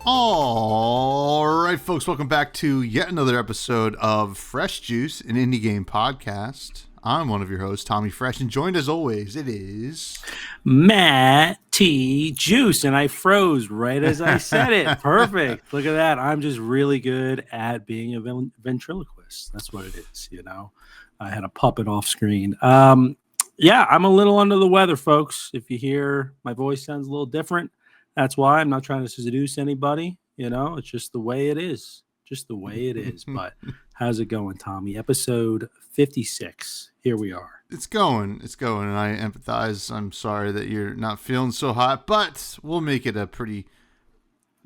All right, folks, welcome back to yet another episode of Fresh Juice, an indie game podcast. I'm one of your hosts, Tommy Fresh, and joined as always, it is Matty Juice, and I froze right as I said it. Perfect. Look at that. I'm just really good at being a ventriloquist. That's what it is, you know. I had a puppet off screen. Yeah, I'm a little under the weather, folks. If you hear my voice sounds a little different, that's why. I'm not trying to seduce anybody. You know, it's just the way it is. Just the way it is. But how's it going, Tommy? Episode 56. Here we are. It's going, and I empathize. I'm sorry that you're not feeling so hot, but we'll make it a pretty,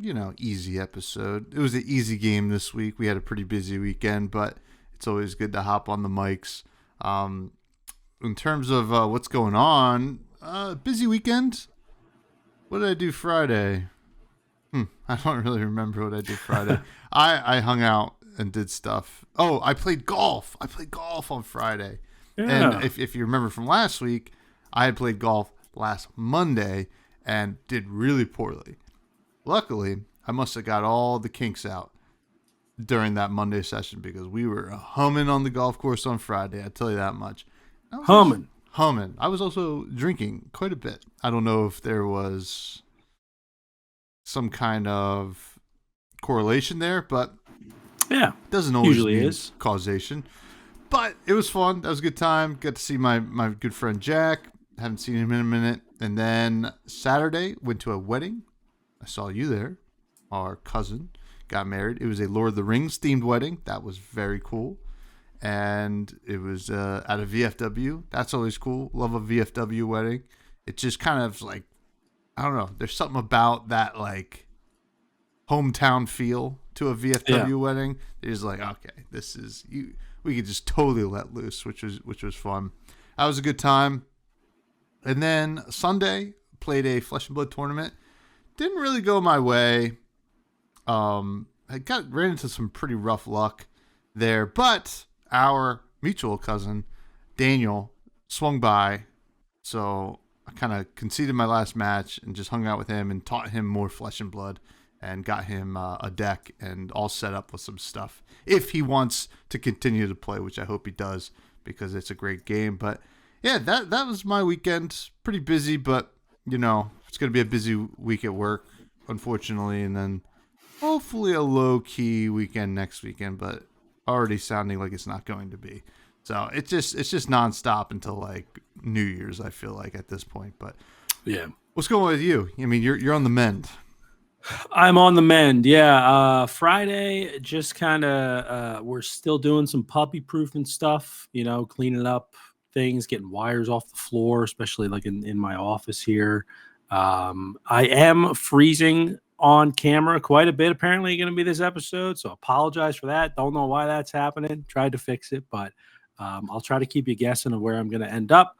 easy episode. It was an easy game this week. We had a pretty busy weekend, but it's always good to hop on the mics. In terms of what's going on, busy weekend. What did I do Friday? I don't really remember what I did Friday. I hung out and did stuff. Oh, I played golf. I played golf on Friday. Yeah. And if you remember from last week, I had played golf last Monday and did really poorly. Luckily, I must have got all the kinks out during that Monday session because we were humming on the golf course on Friday. I tell you that much. Humming. I was also drinking quite a bit. I don't know if there was some kind of correlation there, but yeah, it doesn't always usually mean is causation. But it was fun. That was a good time. Got to see my good friend Jack. Haven't seen him in a minute. And then Saturday, went to a wedding. I saw you there. Our cousin got married. It was a Lord of the Rings themed wedding. That was very cool. And it was at a VFW. That's always cool. Love a VFW wedding. It's just kind of like, I don't know. There's something about that like hometown feel to a VFW wedding. It's like, okay, this is you. We could just totally let loose, which was fun. That was a good time. And then Sunday played a Flesh and Blood tournament. Didn't really go my way. I ran into some pretty rough luck there, but our mutual cousin Daniel swung by, so I kind of conceded my last match and just hung out with him and taught him more Flesh and Blood and got him a deck and all set up with some stuff if he wants to continue to play, which I hope he does because it's a great game. But yeah, that was my weekend. Pretty busy, but it's going to be a busy week at work, unfortunately, and then hopefully a low-key weekend next weekend, but already sounding like it's not going to be. So it's just nonstop until like New Year's, I feel like at this point. But yeah, what's going on with you? I mean, you're on the mend. I'm on the mend. Yeah. Friday, just kind of, we're still doing some puppy proofing stuff, cleaning up things, getting wires off the floor, especially like in my office here. I am freezing on camera quite a bit, apparently going to be this episode. So apologize for that. Don't know why that's happening. Tried to fix it, but I'll try to keep you guessing of where I'm going to end up.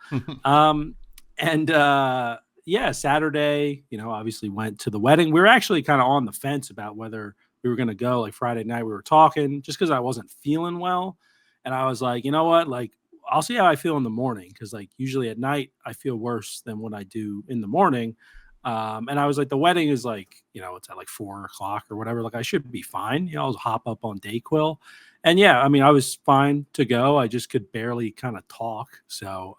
Yeah, Saturday, obviously went to the wedding. We were actually kind of on the fence about whether we were going to go. Like Friday night, we were talking just because I wasn't feeling well. And I was like, you know what? Like, I'll see how I feel in the morning because, like, usually at night I feel worse than what I do in the morning. And I was like, the wedding is like, it's at like 4:00 or whatever. Like, I should be fine. I'll hop up on Dayquil. And yeah, I mean, I was fine to go. I just could barely kind of talk. So,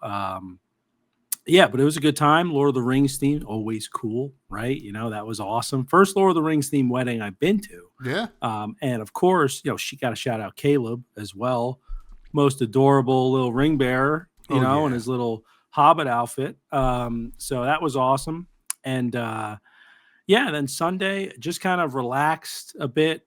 yeah, but it was a good time. Lord of the Rings theme, always cool, right? That was awesome. First Lord of the Rings theme wedding I've been to. Yeah. And of course, she got to shout out Caleb as well. Most adorable little ring bearer, in his little Hobbit outfit. So that was awesome. And then Sunday, just kind of relaxed a bit,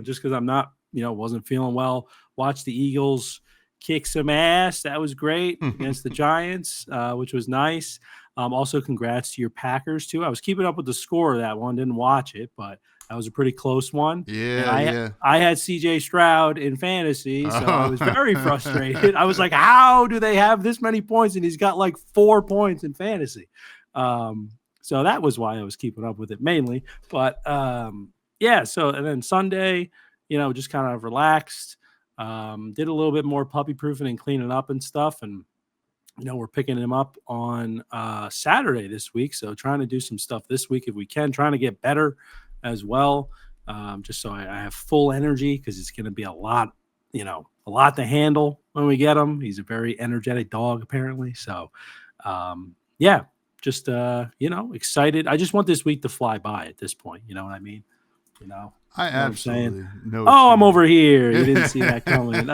just because I'm not, wasn't feeling well. Watched the Eagles kick some ass. That was great against the Giants, which was nice. Also, congrats to your Packers, too. I was keeping up with the score of that one. Didn't watch it, but that was a pretty close one. Yeah, I had C.J. Stroud in fantasy, so I was very frustrated. I was like, how do they have this many points? And he's got like 4 points in fantasy. So that was why I was keeping up with it mainly. But, so and then Sunday, just kind of relaxed. Did a little bit more puppy proofing and cleaning up and stuff. And, we're picking him up on Saturday this week. So trying to do some stuff this week if we can, trying to get better as well, just so I have full energy because it's going to be a lot, a lot to handle when we get him. He's a very energetic dog, apparently. So, yeah, just excited. I just want this week to fly by at this point. You know what I mean? You know, I you know what I'm saying? absolutely know what Oh, you I'm mean. over here. You didn't see that coming.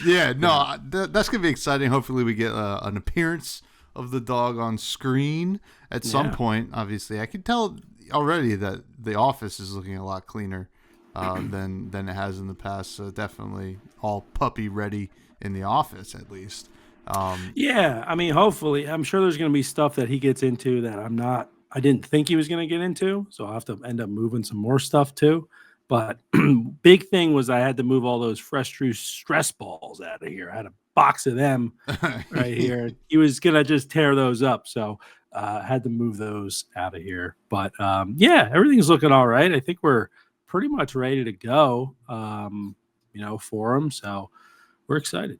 Yeah, no, that's gonna be exciting. Hopefully, we get an appearance of the dog on screen at some point. Obviously, I can tell already that the office is looking a lot cleaner than it has in the past. So definitely all puppy ready in the office, at least. Yeah, I mean, hopefully, I'm sure there's going to be stuff that he gets into that I didn't think he was going to get into. So I'll have to end up moving some more stuff too. But big thing was I had to move all those fresh juice stress balls out of here. I had a box of them right here. He was going to just tear those up. So I had to move those out of here. But yeah, everything's looking all right. I think we're pretty much ready to go, for him. So we're excited.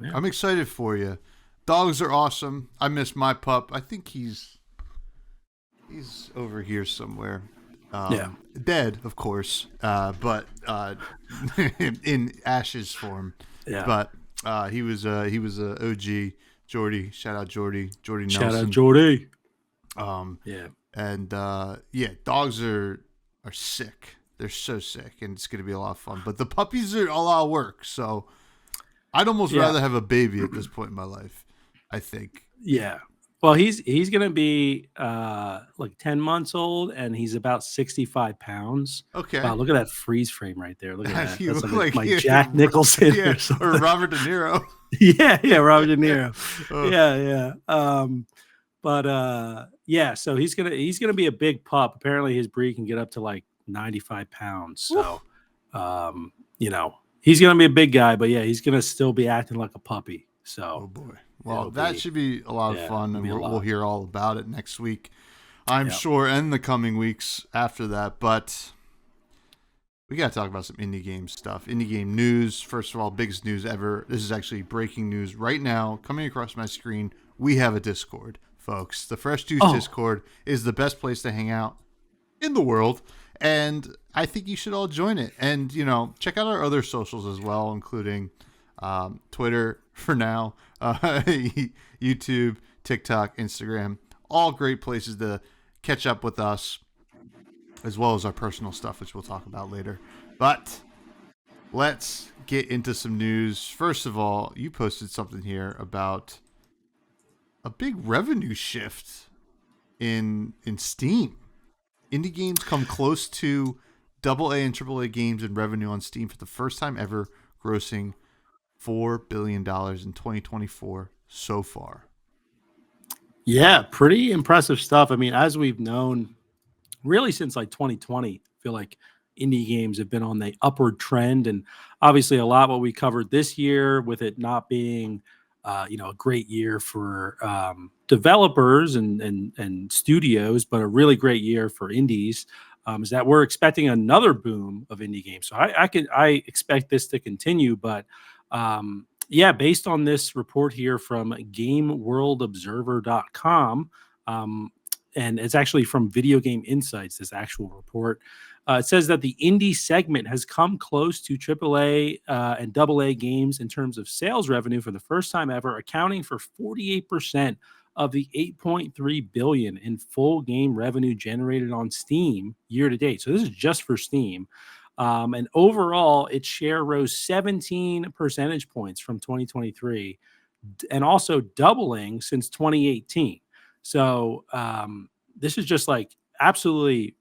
Yeah. I'm excited for you. Dogs are awesome. I miss my pup. I think he's over here somewhere. Dead, of course, but in ashes form. Yeah. But he was a OG. Jordy, shout out Jordy Nelson. Shout out Jordy. Yeah. And dogs are sick. They're so sick, and it's going to be a lot of fun. But the puppies are a lot of work, so I'd almost rather have a baby at this point in my life, I think. Yeah. Well, he's going to be like 10 months old, and he's about 65 pounds. Okay. Wow, look at that freeze frame right there. Look at that. You That's look like Jack Nicholson or Robert De Niro. yeah, Robert De Niro. Yeah. So he's gonna be a big pup. Apparently, his breed can get up to like 95 pounds. So, he's gonna be a big guy. But yeah, he's gonna still be acting like a puppy. So, oh boy. Well, that should be a lot of fun, and we'll hear all about it next week, I'm sure, and the coming weeks after that. But we got to talk about some indie game stuff. Indie game news. First of all, biggest news ever. This is actually breaking news right now. Coming across my screen, we have a Discord, folks. The Fresh Juice Discord is the best place to hang out in the world, and I think you should all join it. And, check out our other socials as well, including Twitter for now, YouTube, TikTok, Instagram. All great places to catch up with us, as well as our personal stuff, which we'll talk about later. But let's get into some news. First of all, you posted something here about a big revenue shift in Steam. Indie games come close to AA and AAA games in revenue on Steam for the first time ever, grossing $4 billion in 2024 so far. Yeah, pretty impressive stuff. I mean, as we've known really since like 2020, I feel like indie games have been on the upward trend, and obviously a lot what we covered this year with it not being a great year for developers and studios, but a really great year for indies, is that we're expecting another boom of indie games. So I expect this to continue, but based on this report here from GameWorldObserver.com, and it's actually from Video Game Insights, this actual report. It says that the indie segment has come close to AAA and AA games in terms of sales revenue for the first time ever, accounting for 48% of the $8.3 billion in full game revenue generated on Steam year to date. So this is just for Steam. And overall, its share rose 17 percentage points from 2023 and also doubling since 2018. So this is just like absolutely,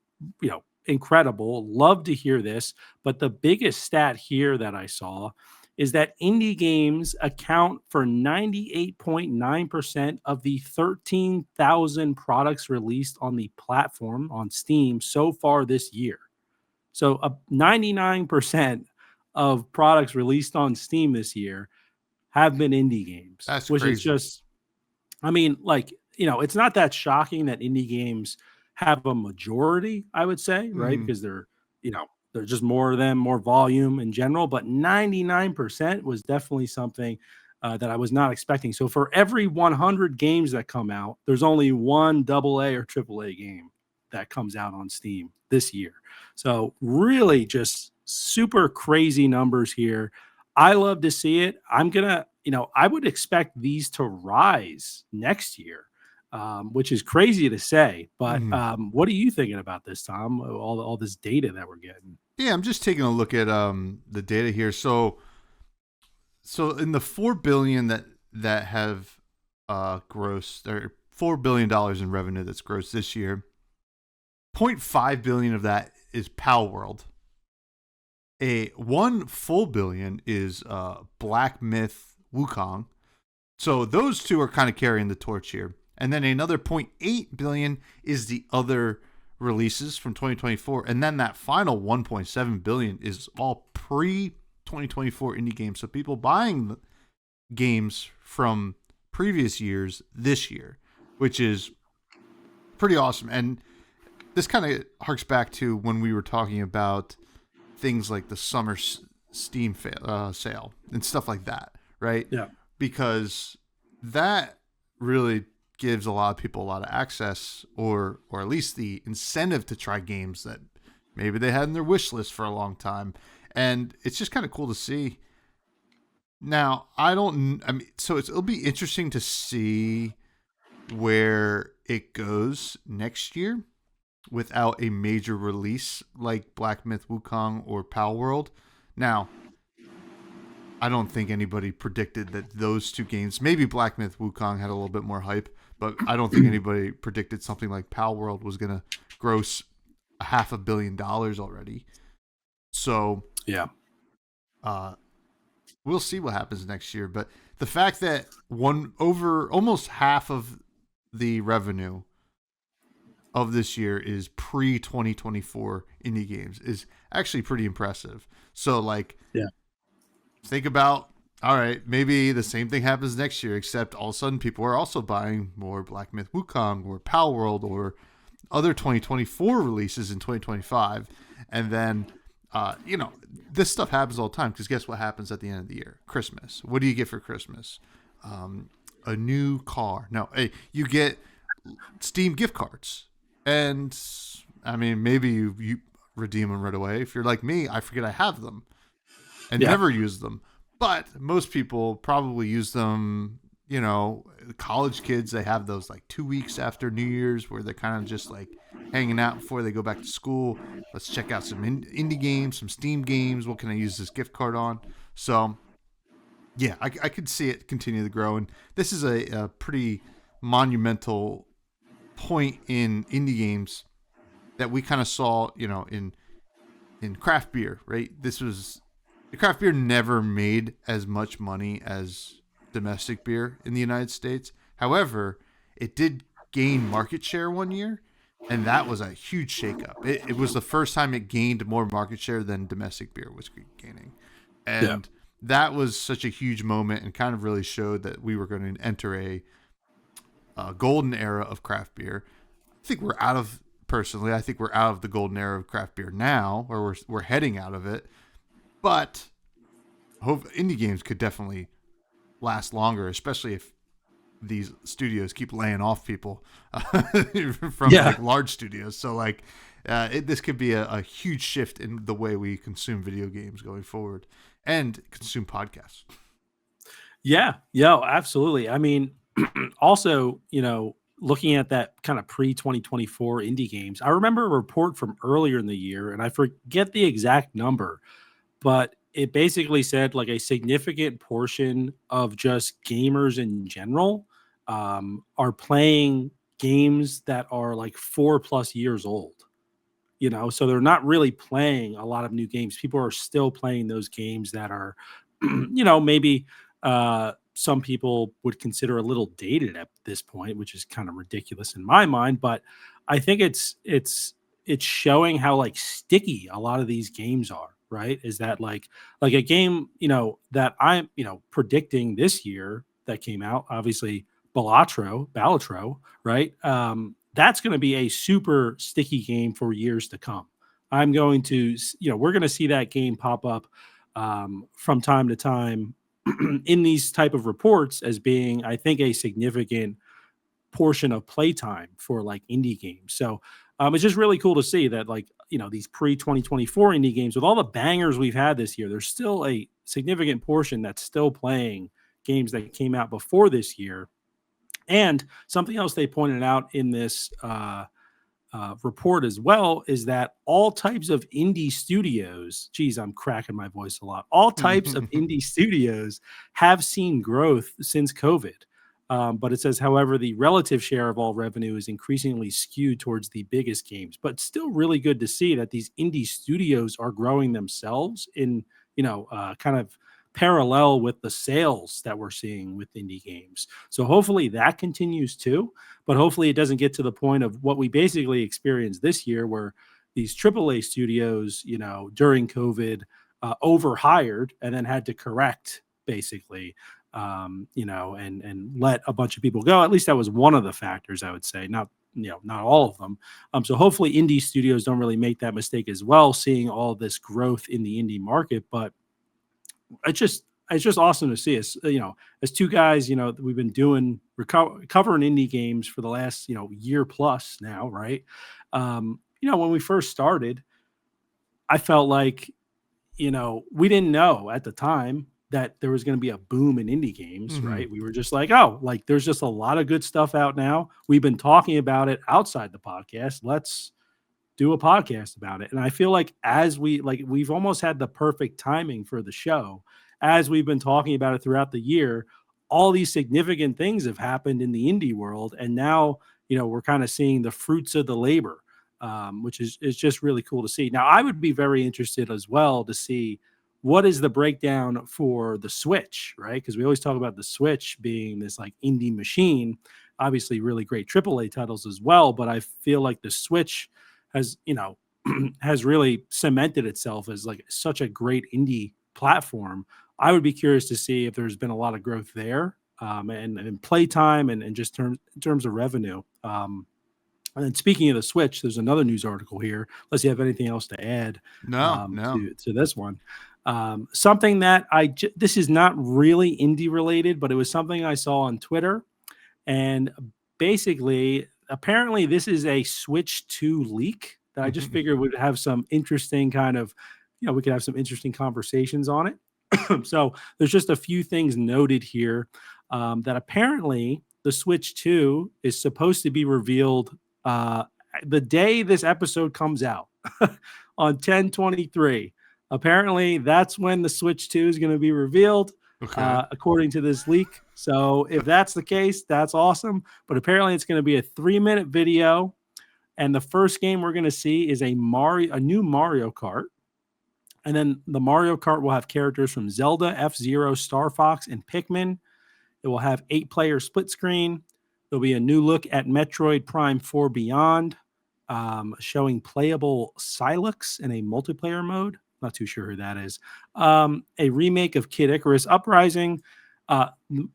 incredible. Love to hear this. But the biggest stat here that I saw is that indie games account for 98.9% of the 13,000 products released on the platform on Steam so far this year. So 99% of products released on Steam this year have been indie games. That's which crazy. Is just, I mean, it's not that shocking that indie games have a majority, I would say, right? Because there's just more of them, more volume in general, but 99% was definitely something that I was not expecting. So for every 100 games that come out, there's only one AA or AAA game. that comes out on Steam this year. So really just super crazy numbers here. I love to see it. I'm going to, I would expect these to rise next year, which is crazy to say. But what are you thinking about this, Tom? All this data that we're getting. Yeah, I'm just taking a look at the data here. So in the 4 billion that have grossed, or $4 billion in revenue that's grossed this year, 0.5 billion of that is Pal World. A 1 full billion is Black Myth Wukong. So those two are kind of carrying the torch here. And then another 0.8 billion is the other releases from 2024. And then that final 1.7 billion is all pre-2024 indie games. So people buying the games from previous years this year, which is pretty awesome. And this kind of harks back to when we were talking about things like the summer Steam sale and stuff like that, right? Yeah. Because that really gives a lot of people a lot of access, or at least the incentive to try games that maybe they had in their wish list for a long time. And it's just kind of cool to see. Now, it'll be interesting to see where it goes next year without a major release like Black Myth Wukong or Pal World. Now, I don't think anybody predicted that those two games, maybe Black Myth Wukong had a little bit more hype, but I don't think anybody predicted something like Pal World was going to gross $500 million already. So, yeah. We'll see what happens next year. But the fact that over almost half of the revenue of this year is pre-2024 indie games is actually pretty impressive. So, think about, all right, maybe the same thing happens next year, except all of a sudden people are also buying more Black Myth Wukong or Pal World or other 2024 releases in 2025. And then, this stuff happens all the time, because guess what happens at the end of the year? Christmas. What do you get for Christmas? A new car. No, you get Steam gift cards. And, I mean, maybe you redeem them right away. If you're like me, I forget I have them and never use them. But most people probably use them, college kids, they have those 2 weeks after New Year's where they're kind of just hanging out before they go back to school. Let's check out some indie games, some Steam games. What can I use this gift card on? So, yeah, I could see it continue to grow. And this is a pretty monumental point in indie games that we kind of saw, in craft beer, right? The craft beer never made as much money as domestic beer in the United States. However, it did gain market share one year, and that was a huge shakeup. It was the first time it gained more market share than domestic beer was gaining. And that was such a huge moment, and kind of really showed that we were going to enter a golden era of craft beer. I think we're out of the golden era of craft beer now, or we're heading out of it. But hope indie games could definitely last longer, especially if these studios keep laying off people from large studios. So this could be a huge shift in the way we consume video games going forward and consume podcasts. Yeah, absolutely. I mean, also, looking at that kind of pre-2024 indie games, I remember a report from earlier in the year, and I forget the exact number, but it basically said a significant portion of just gamers in general are playing games that are 4+ years old. So they're not really playing a lot of new games. People are still playing those games that are, maybe some people would consider a little dated at this point, which is kind of ridiculous in my mind. But I think it's showing how sticky a lot of these games are. Right? Is that like a game, that I'm, predicting this year that came out, obviously Balatro, right? That's going to be a super sticky game for years to come. I'm going to, we're going to see that game pop up from time to time in these type of reports as being, I think, a significant portion of playtime for indie games. So It's just really cool to see that, like, these pre 2024 indie games with all the bangers we've had this year, there's still a significant portion that's still playing games that came out before this year. And something else they pointed out in this report as well is that all types of indie studios, geez, I'm cracking my voice a lot, all types of indie studios have seen growth since COVID. But it says, however, the relative share of all revenue is increasingly skewed towards the biggest games, but still really good to see that these indie studios are growing themselves in, kind of parallel with the sales that we're seeing with indie games. So hopefully that continues too, but hopefully it doesn't get to the point of what we basically experienced this year, where these AAA studios, during COVID, overhired and then had to correct basically, and let a bunch of people go. At least that was one of the factors, I would say, not all of them. So hopefully indie studios don't really make that mistake as well, seeing all this growth in the indie market. But it's just awesome to see us, as two guys, we've been covering indie games for the last, year plus now. Right. When we first started, I felt like, we didn't know at the time that there was going to be a boom in indie games, right? We were just like, oh, like there's just a lot of good stuff out now. We've been talking about it outside the podcast. Let's do a podcast about it. And I feel like we've almost had the perfect timing for the show. As we've been talking about it throughout the year, all these significant things have happened in the indie world. And now, we're kind of seeing the fruits of the labor, which is just really cool to see. Now, I would be very interested as well to see what is the breakdown for the Switch, right? Because we always talk about the Switch being this like indie machine, obviously really great AAA titles as well. But I feel like the Switch has, has really cemented itself as like such a great indie platform. I would be curious to see if there's been a lot of growth there, and playtime and just in terms of revenue. And then speaking of the Switch, there's another news article here, unless you have anything else to add No. to this one. Something that this is not really indie related, but it was something I saw on Twitter. And basically, apparently this is a Switch 2 leak that I just figured would have some interesting kind of, we could have some interesting conversations on it. So there's just a few things noted here, that apparently the Switch 2 is supposed to be revealed the day this episode comes out on 10/23. Apparently, that's when the Switch 2 is going to be revealed, according to this leak. So if that's the case, that's awesome. But apparently, it's going to be a 3-minute video. And the first game we're going to see is a new Mario Kart. And then the Mario Kart will have characters from Zelda, F-Zero, Star Fox, and Pikmin. It will have 8-player split screen. There'll be a new look at Metroid Prime 4 Beyond, showing playable Sylux in a multiplayer mode. Not too sure who that is. A remake of Kid Icarus Uprising.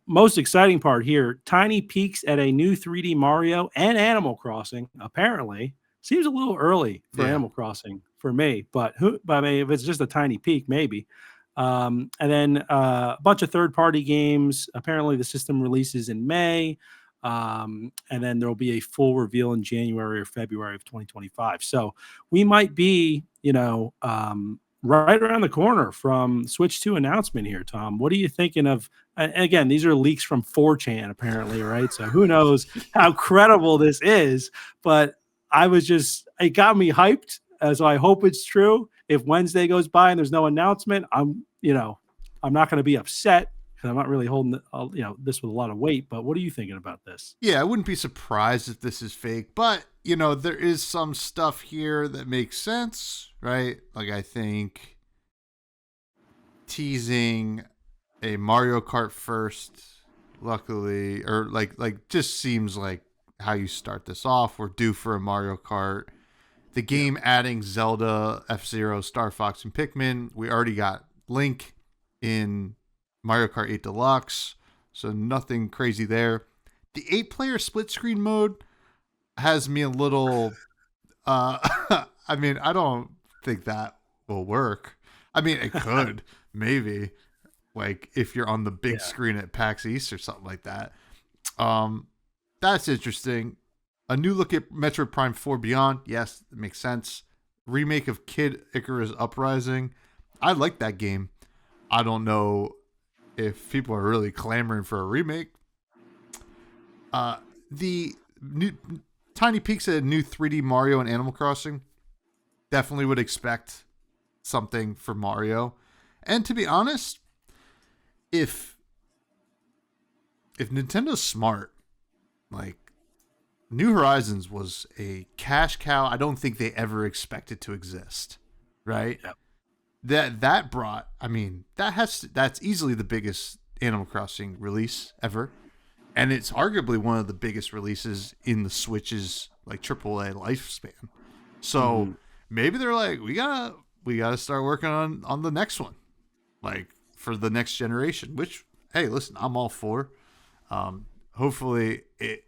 Most exciting part here, tiny peeks at a new 3D Mario and Animal Crossing. Apparently, seems a little early for Animal Crossing for me, but I mean, if it's just a tiny peek, maybe. And then a bunch of third-party games. Apparently, the system releases in May. And then there'll be a full reveal in January or February of 2025. So we might be, right around the corner from Switch 2 announcement here, Tom. What are you thinking of? And again, these are leaks from 4chan, apparently, right? So who knows how credible this is, but it got me hyped. So I hope it's true. If Wednesday goes by and there's no announcement, I'm not going to be upset because I'm not really holding this with a lot of weight. But what are you thinking about this? Yeah, I wouldn't be surprised if this is fake, but there is some stuff here that makes sense, right? Like I think teasing a Mario Kart first, luckily, or like just seems like how you start this off. We're due for a Mario Kart. The game adding Zelda, F-Zero, Star Fox, and Pikmin. We already got Link in Mario Kart 8 Deluxe, so nothing crazy there. The 8-player split screen mode has me a little I mean, I don't think that will work. I mean, it could maybe, like if you're on the big screen at PAX East or something like that. That's interesting. A new look at Metroid Prime 4 Beyond. Yes, it makes sense. Remake of Kid Icarus Uprising. I like that game. I don't know if people are really clamoring for a remake. The new tiny peeks at a new 3D Mario and Animal Crossing. Definitely would expect something for Mario. And to be honest, if Nintendo's smart, like New Horizons was a cash cow. I don't think they ever expected to exist, right? Yep. That brought. I mean, that's easily the biggest Animal Crossing release ever, and it's arguably one of the biggest releases in the Switch's like AAA lifespan. So maybe they're like, we gotta start working on the next one, like for the next generation. Which, hey, listen, I'm all for. Hopefully it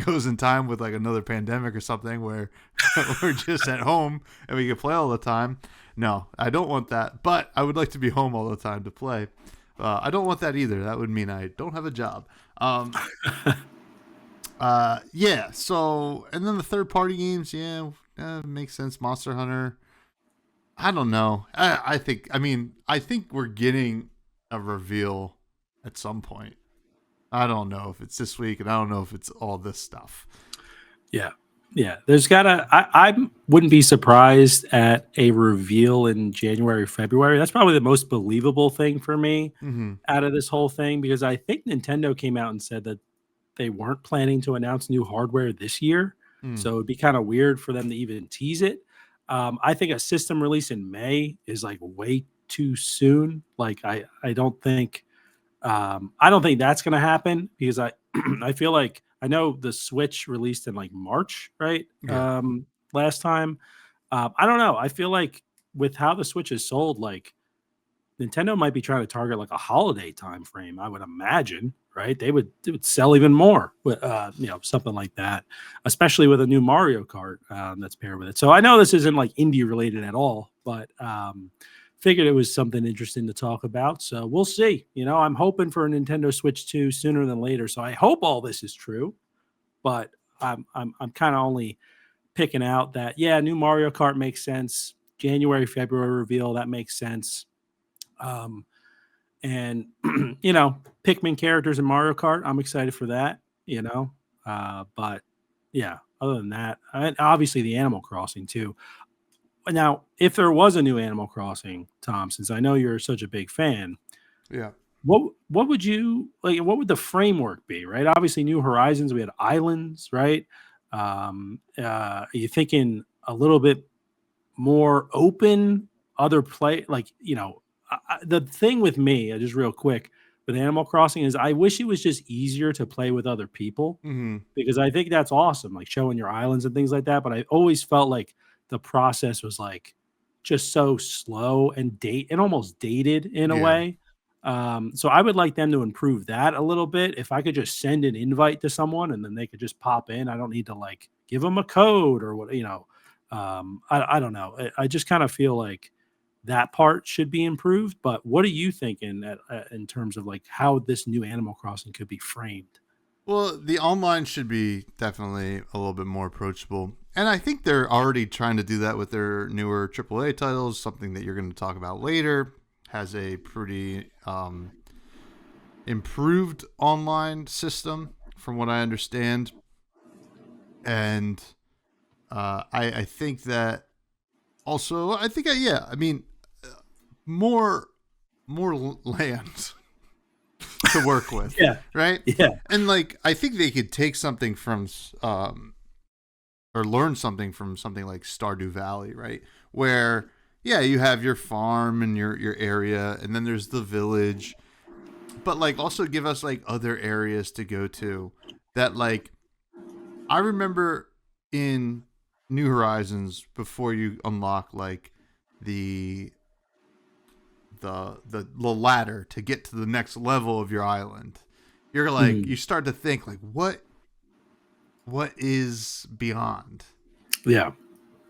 goes in time with like another pandemic or something where we're just at home and we can play all the time. No, I don't want that, but I would like to be home all the time to play. I don't want that either. That would mean I don't have a job. Yeah. So, and then the third party games, yeah, makes sense. Monster Hunter. I don't know. I think we're getting a reveal at some point. I don't know if it's this week, and I don't know if it's all this stuff. Yeah. Yeah. I wouldn't be surprised at a reveal in January, February. That's probably the most believable thing for me out of this whole thing, because I think Nintendo came out and said that they weren't planning to announce new hardware this year. So it'd be kind of weird for them to even tease it. I think a system release in May is like way too soon. Like I don't think that's going to happen, because I feel like I know the Switch released in like March, right? Yeah. Last time. I don't know. I feel like with how the Switch is sold, like Nintendo might be trying to target like a holiday time frame. I would imagine, right? They would sell even more with something like that, especially with a new Mario Kart that's paired with it. So I know this isn't like indie related at all, but figured it was something interesting to talk about. So we'll see. I'm hoping for a Nintendo Switch 2 sooner than later. So I hope all this is true, but I'm kind of only picking out that, yeah, new Mario Kart makes sense. January, February reveal, that makes sense. And Pikmin characters in Mario Kart, I'm excited for that. But yeah, other than that, and obviously the Animal Crossing too. Now, if there was a new Animal Crossing, Tom, since I know you're such a big fan, Yeah. what would you like? What would the framework be? Right, obviously, New Horizons, we had islands, right? Are you thinking a little bit more open, other play? Like, the thing with me, just real quick, with Animal Crossing is I wish it was just easier to play with other people, because I think that's awesome, like showing your islands and things like that. But I always felt like the process was like just so slow and almost dated in a Yeah. way. So I would like them to improve that a little bit. If I could just send an invite to someone and then they could just pop in, I don't need to like give them a code or what, I don't know. I just kind of feel like that part should be improved. But what are you thinking in terms of like how this new Animal Crossing could be framed? Well, the online should be definitely a little bit more approachable. And I think they're already trying to do that with their newer AAA titles. Something that you're going to talk about later has a pretty improved online system, from what I understand. And I think that also, I mean, more land to work with. Yeah. Right. Yeah. And like, I think they could take something from, or learn something from something like Stardew Valley, right? Where, yeah, you have your farm and your area, and then there's the village, but like also give us like other areas to go to that, like, I remember in New Horizons, before you unlock like the ladder to get to the next level of your island, you're like, you start to think like, what is beyond Yeah.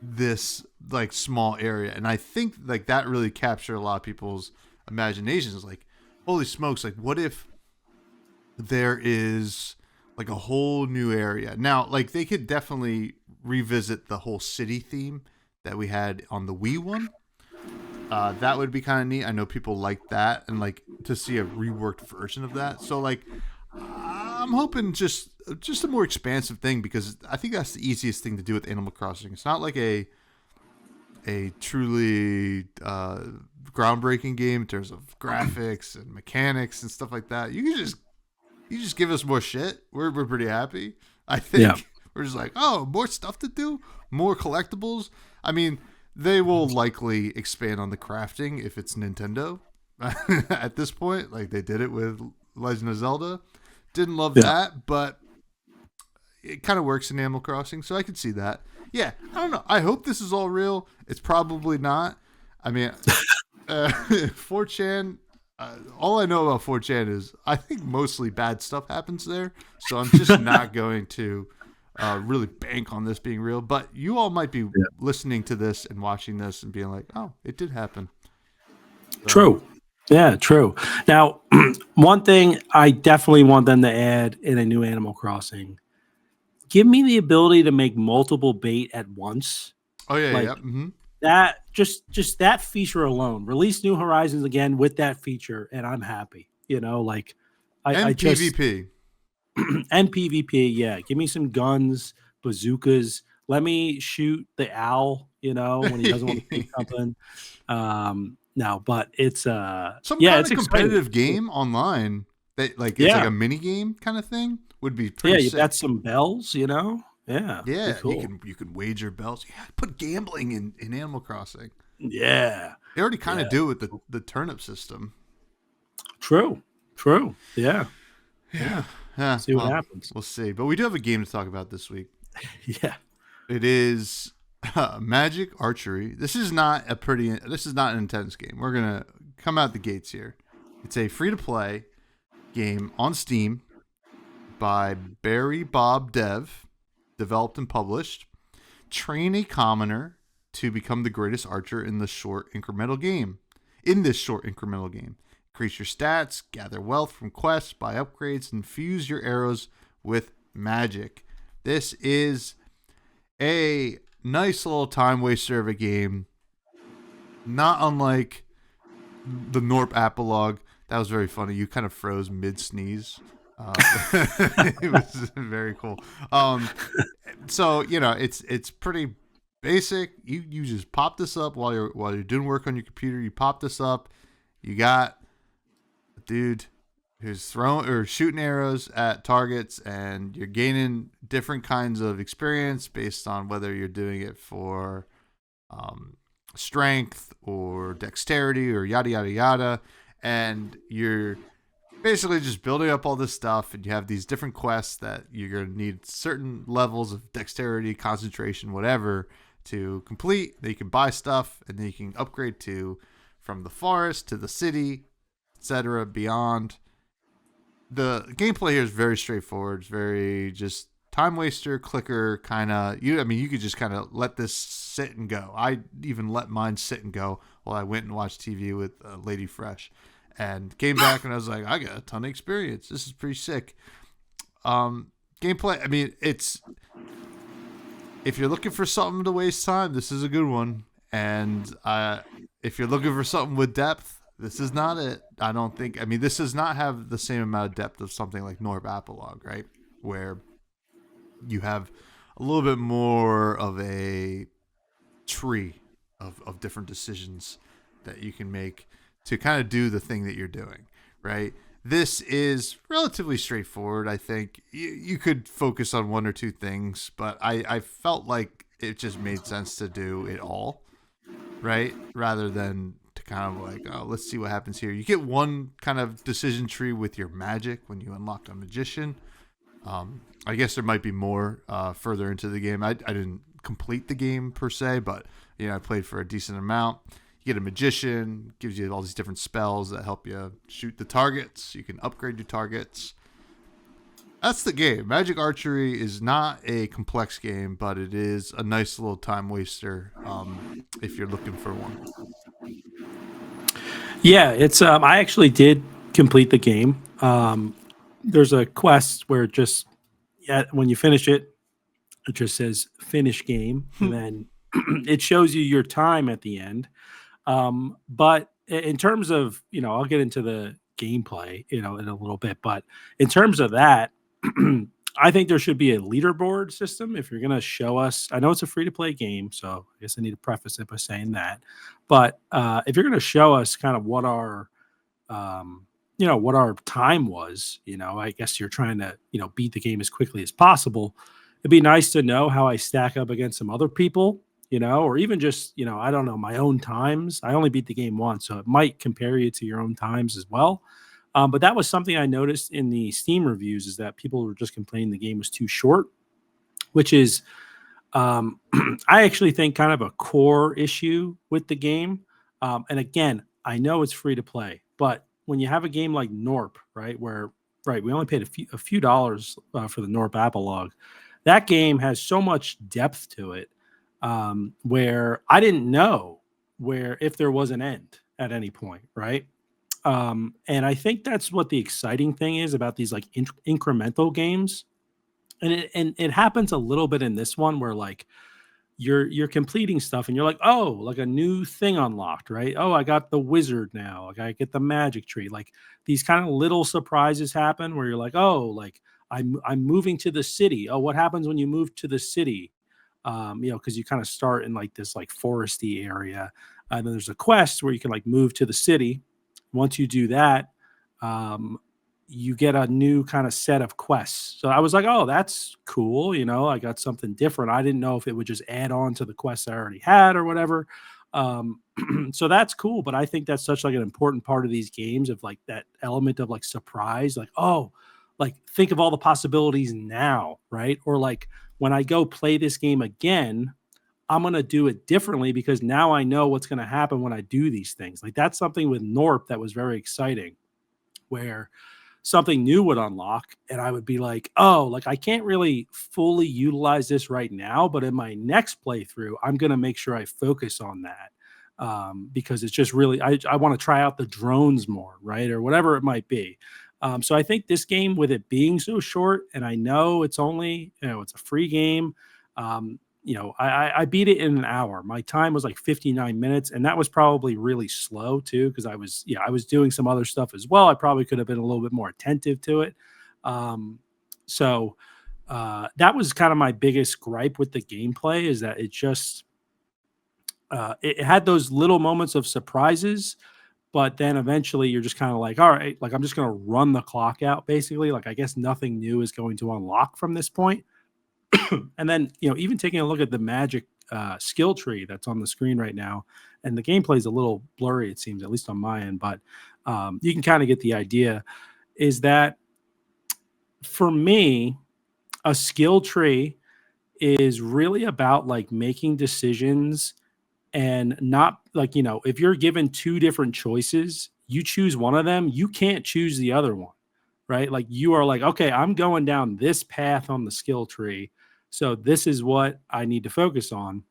this like small area? And I think like that really captured a lot of people's imaginations. Like, holy smokes, like what if there is like a whole new area. Now, like they could definitely revisit the whole city theme that we had on the Wii one. That would be kind of neat. I know people like that, and like to see a reworked version of that. So like, I'm hoping just a more expansive thing, because I think that's the easiest thing to do with Animal Crossing. It's not like a truly groundbreaking game in terms of graphics and mechanics and stuff like that. You just give us more shit. We're pretty happy. I think we're just like, oh, more stuff to do, more collectibles. I mean, they will likely expand on the crafting if it's Nintendo at this point, like they did it with Legend of Zelda. Didn't love that, but it kind of works in Animal Crossing, so I could see that. Yeah, I don't know. I hope this is all real. It's probably not. I mean, 4chan, all I know about 4chan is I think mostly bad stuff happens there, so I'm just not going to really bank on this being real. But you all might be listening to this and watching this and being like, oh, it did happen. So, true. Yeah, true. Now, one thing I definitely want them to add in a new Animal Crossing, give me the ability to make multiple bait at once. Oh, yeah, like, yeah. Mm-hmm. That just that feature alone. Release New Horizons again with that feature, and I'm happy. Like I just PvP. and PvP, yeah. Give me some guns, bazookas. Let me shoot the owl, when he doesn't want to see something. No, but it's some kind of competitive game online that it's like a mini game kind of thing would be pretty sick. You got some bells, Yeah. Yeah, cool. you can wager bells. Yeah, put gambling in Animal Crossing. Yeah. They already kind of do it with the turnip system. True. Yeah. See what happens. We'll see. But we do have a game to talk about this week. Yeah. It is Magic Archery. This is not an intense game. We're going to come out the gates here. It's a free-to-play game on Steam by Barry Bob Dev, developed and published. Train a commoner to become the greatest archer in this short incremental game. Increase your stats, gather wealth from quests, buy upgrades, and fuse your arrows with magic. This is a nice little time waster of a game. Not unlike the Gnorp apologue. That was very funny. You kind of froze mid-sneeze. It was very cool. So it's pretty basic. You just pop this up while you're doing work on your computer. You pop this up. You got a dude who's throwing or shooting arrows at targets, and you're gaining different kinds of experience based on whether you're doing it for strength or dexterity or yada yada yada, and you're basically just building up all this stuff, and you have these different quests that you're going to need certain levels of dexterity, concentration, whatever to complete. Then you can buy stuff, and then you can upgrade to from the forest to the city, etc. beyond. The gameplay here is very straightforward. It's very just time waster, clicker kind of. You could just kind of let this sit and go. I even let mine sit and go while I went and watched TV with Lady Fresh. And came back and I was like, I got a ton of experience. This is pretty sick. Gameplay, it's if you're looking for something to waste time, this is a good one. And if you're looking for something with depth, this is not it. I don't think. This does not have the same amount of depth of something like Gnorp Apologue, right? Where you have a little bit more of a tree of different decisions that you can make to kind of do the thing that you're doing, right? This is relatively straightforward. I think you could focus on one or two things, but I felt like it just made sense to do it all, right? Rather than to kind of like, oh, let's see what happens here. You get one kind of decision tree with your magic when you unlock a magician. I guess there might be more further into the game. I didn't complete the game per se, but I played for a decent amount. You get a magician, gives you all these different spells that help you shoot the targets. You can upgrade your targets. That's the game. Magic Archery is not a complex game, but it is a nice little time waster if you're looking for one. Yeah, it's I actually did complete the game. There's a quest where it just when you finish it, it just says finish game, and then it shows you your time at the end. But in terms of, I'll get into the gameplay, in a little bit, but in terms of that, I think there should be a leaderboard system if you're going to show us. I know it's a free to play game, so I guess I need to preface it by saying that. But if you're going to show us kind of what what our time was, I guess you're trying to, beat the game as quickly as possible. It'd be nice to know how I stack up against some other people, or even just, I don't know, my own times. I only beat the game once, so it might compare you to your own times as well. But that was something I noticed in the Steam reviews, is that people were just complaining the game was too short, which is, I actually think, kind of a core issue with the game. And again, I know it's free to play, but when you have a game like Gnorp, right, where we only paid a few dollars for the Gnorp apologue, that game has so much depth to it, where I didn't know if there was an end at any point, right? And I think that's what the exciting thing is about these like incremental games, and it happens a little bit in this one, where like you're completing stuff and you're like, oh, like a new thing unlocked, right? Oh, I got the wizard now. Like I get the magic tree. Like these kind of little surprises happen where you're like, oh, like I'm moving to the city. Oh, what happens when you move to the city? Because you kind of start in like this like foresty area, and then there's a quest where you can like move to the city. Once you do that, you get a new kind of set of quests. So I was like, oh, that's cool. I got something different. I didn't know if it would just add on to the quests I already had or whatever. So that's cool. But I think that's such like an important part of these games, of like that element of like surprise, like, oh, like think of all the possibilities now, right? Or like when I go play this game again, I'm going to do it differently because now I know what's going to happen when I do these things. Like that's something with Gnorp that was very exciting, where something new would unlock and I would be like, oh, like I can't really fully utilize this right now, but in my next playthrough, I'm going to make sure I focus on that. Because it's just really, I want to try out the drones more, right? Or whatever it might be. So I think this game, with it being so short, and I know it's only, it's a free game. I beat it in an hour. My time was like 59 minutes, and that was probably really slow too, because I was doing some other stuff as well. I probably could have been a little bit more attentive to it. So that was kind of my biggest gripe with the gameplay, is that it just it had those little moments of surprises, but then eventually you're just kind of like, all right, like I'm just going to run the clock out, basically. Like I guess nothing new is going to unlock from this point. And then, even taking a look at the magic skill tree that's on the screen right now, and the gameplay is a little blurry, it seems, at least on my end, but you can kind of get the idea, is that for me, a skill tree is really about like making decisions, and not like, if you're given two different choices, you choose one of them, you can't choose the other one, right? Like you are like, okay, I'm going down this path on the skill tree, so this is what I need to focus on.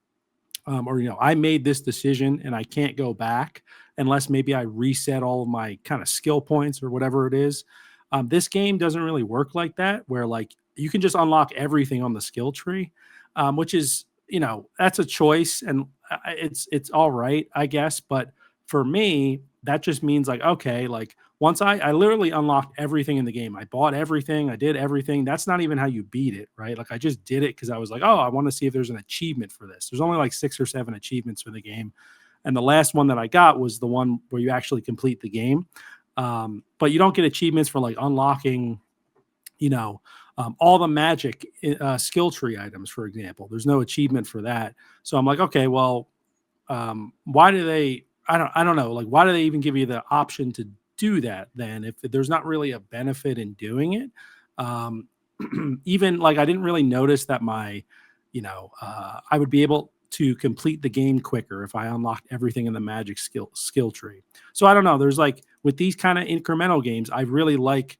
Or, I made this decision and I can't go back unless maybe I reset all of my kind of skill points or whatever it is. This game doesn't really work like that, where like you can just unlock everything on the skill tree, which is, that's a choice, and it's all right, I guess. But for me, that just means like, okay, like once I literally unlocked everything in the game. I bought everything. I did everything. That's not even how you beat it, right? Like I just did it because I was like, oh, I want to see if there's an achievement for this. There's only like 6 or 7 achievements for the game. And the last one that I got was the one where you actually complete the game. But you don't get achievements for like unlocking, all the magic skill tree items, for example. There's no achievement for that. So I'm like, okay, well, why do they, I don't know, like why do they even give you the option to do that then, if there's not really a benefit in doing it? Even like I didn't really notice that my, I would be able to complete the game quicker if I unlocked everything in the magic skill tree. So I don't know. There's like, with these kind of incremental games, I really like,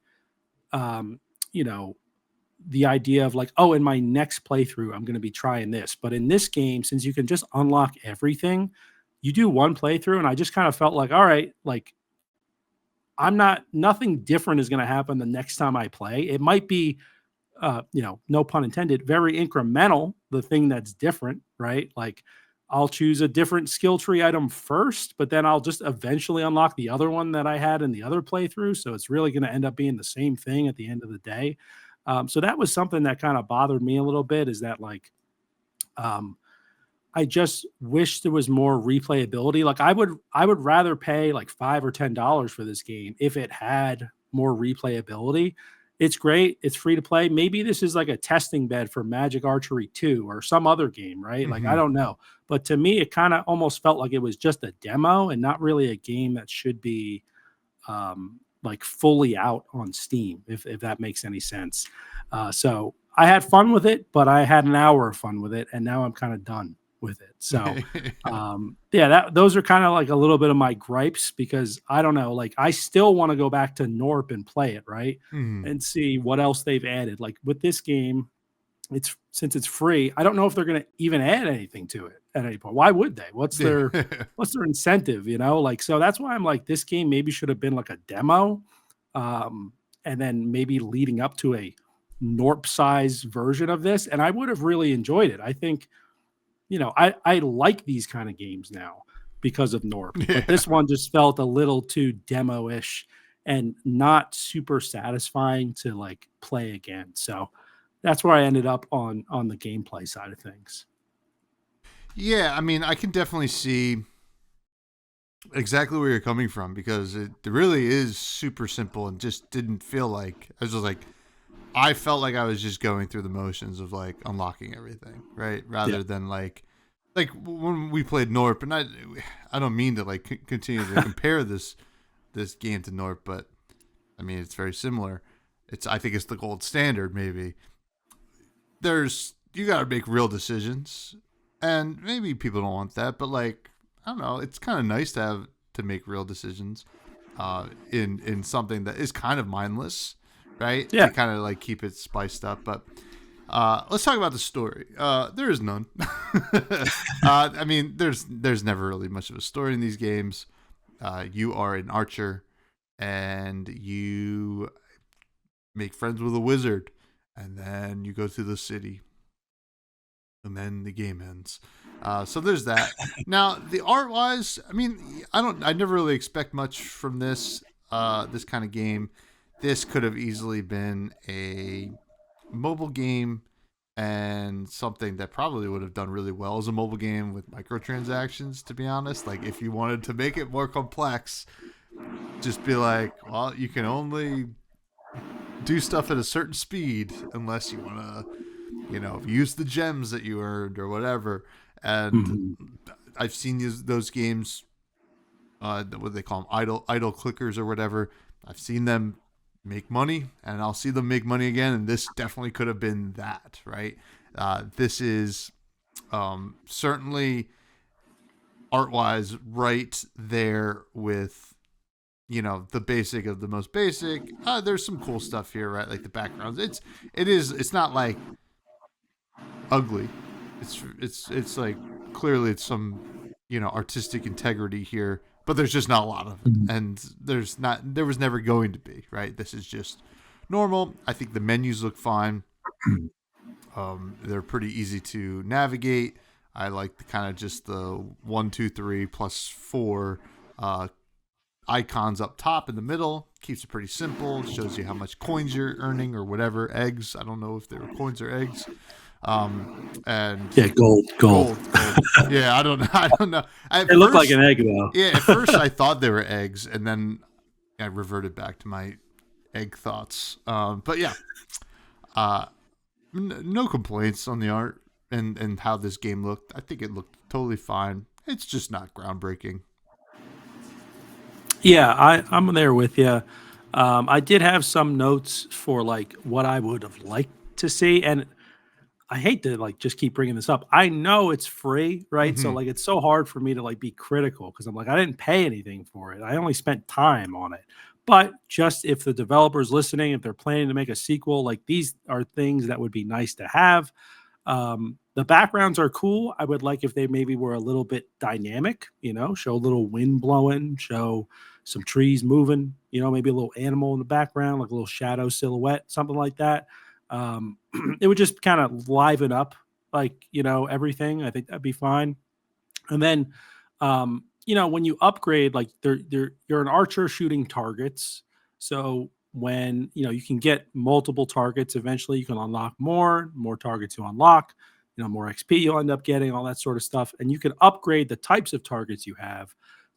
the idea of like, oh, in my next playthrough, I'm going to be trying this. But in this game, since you can just unlock everything, you do one playthrough, and I just kind of felt like, all right, like nothing different is going to happen the next time I play. It might be no pun intended, very incremental, the thing that's different, right? Like I'll choose a different skill tree item first, but then I'll just eventually unlock the other one that I had in the other playthrough. So it's really going to end up being the same thing at the end of the day. So that was something that kind of bothered me a little bit, is that like, I just wish there was more replayability. Like I would rather pay like $5 or $10 for this game if it had more replayability. It's great. It's free to play. Maybe this is like a testing bed for Magic Archery 2 or some other game, right? Like I don't know. But to me, it kind of almost felt like it was just a demo and not really a game that should be like fully out on Steam, if that makes any sense. So I had fun with it, but I had an hour of fun with it, and now I'm kind of done with it. So those are kind of like a little bit of my gripes, because I don't know, like I still want to go back to Gnorp and play it, right? And see what else they've added. Like with this game, since it's free, I don't know if they're going to even add anything to it at any point. Why would they? What's their incentive, like, so that's why I'm like, this game maybe should have been like a demo, and then maybe leading up to a Gnorp size version of this, and I would have really enjoyed it. I think, I like these kind of games now because of Gnorp, but this one just felt a little too demo-ish and not super satisfying to like play again. So that's where I ended up on the gameplay side of things. Yeah, I mean, I can definitely see exactly where you're coming from, because it really is super simple and just didn't feel like, I felt like I was just going through the motions of like unlocking everything, right? Rather than like when we played Gnorp, and I don't mean to like continue to compare this game to Gnorp, but I mean, it's very similar. I think it's the gold standard. Maybe you got to make real decisions, and maybe people don't want that, but like, I don't know, it's kind of nice to make real decisions in something that is kind of mindless, right? Yeah. To kind of like keep it spiced up. But let's talk about the story. There is none. I mean, there's never really much of a story in these games. You are an archer, and you make friends with a wizard, and then you go to the city, and then the game ends. So there's that. Now, the art wise, I mean, I never really expect much from this kind of game. This could have easily been a mobile game, and something that probably would have done really well as a mobile game with microtransactions, to be honest. Like, if you wanted to make it more complex, just be like, well, you can only do stuff at a certain speed unless you want to, use the gems that you earned or whatever. And I've seen those games, what they call them, idle clickers or whatever. I've seen them make money, and I'll see them make money again. And this definitely could have been that, right? This is certainly art-wise right there with, the basic of the most basic. There's some cool stuff here, right? Like the backgrounds. It's not like ugly. It's like, clearly it's some, artistic integrity here, but there's just not a lot of it. And there was never going to be, right? This is just normal. I think the menus look fine. They're pretty easy to navigate. I like the kind of just the 1, 2, 3 plus 4 icons up top in the middle. Keeps it pretty simple. Shows you how much coins you're earning or whatever. Eggs. I don't know if they were coins or eggs. And gold. Yeah, I don't know. It looked like an egg though. Yeah, at first I thought they were eggs, and then I reverted back to my egg thoughts. But yeah, no complaints on the art and how this game looked. I think it looked totally fine. It's just not groundbreaking. Yeah, I'm there with you. I did have some notes for like what I would have liked to see, and I hate to like just keep bringing this up. I know it's free, right? So like it's so hard for me to like be critical, because I'm like, I didn't pay anything for it. I only spent time on it. But just if the developer's listening, if they're planning to make a sequel, like these are things that would be nice to have. The backgrounds are cool. I would like if they maybe were a little bit dynamic, show a little wind blowing, show some trees moving, maybe a little animal in the background, like a little shadow silhouette, something like that. It would just kind of liven up like, everything. I think that'd be fine. And then, when you upgrade, like you're an archer shooting targets. So when, you can get multiple targets, eventually you can unlock more targets you unlock, more XP you'll end up getting, all that sort of stuff. And you can upgrade the types of targets you have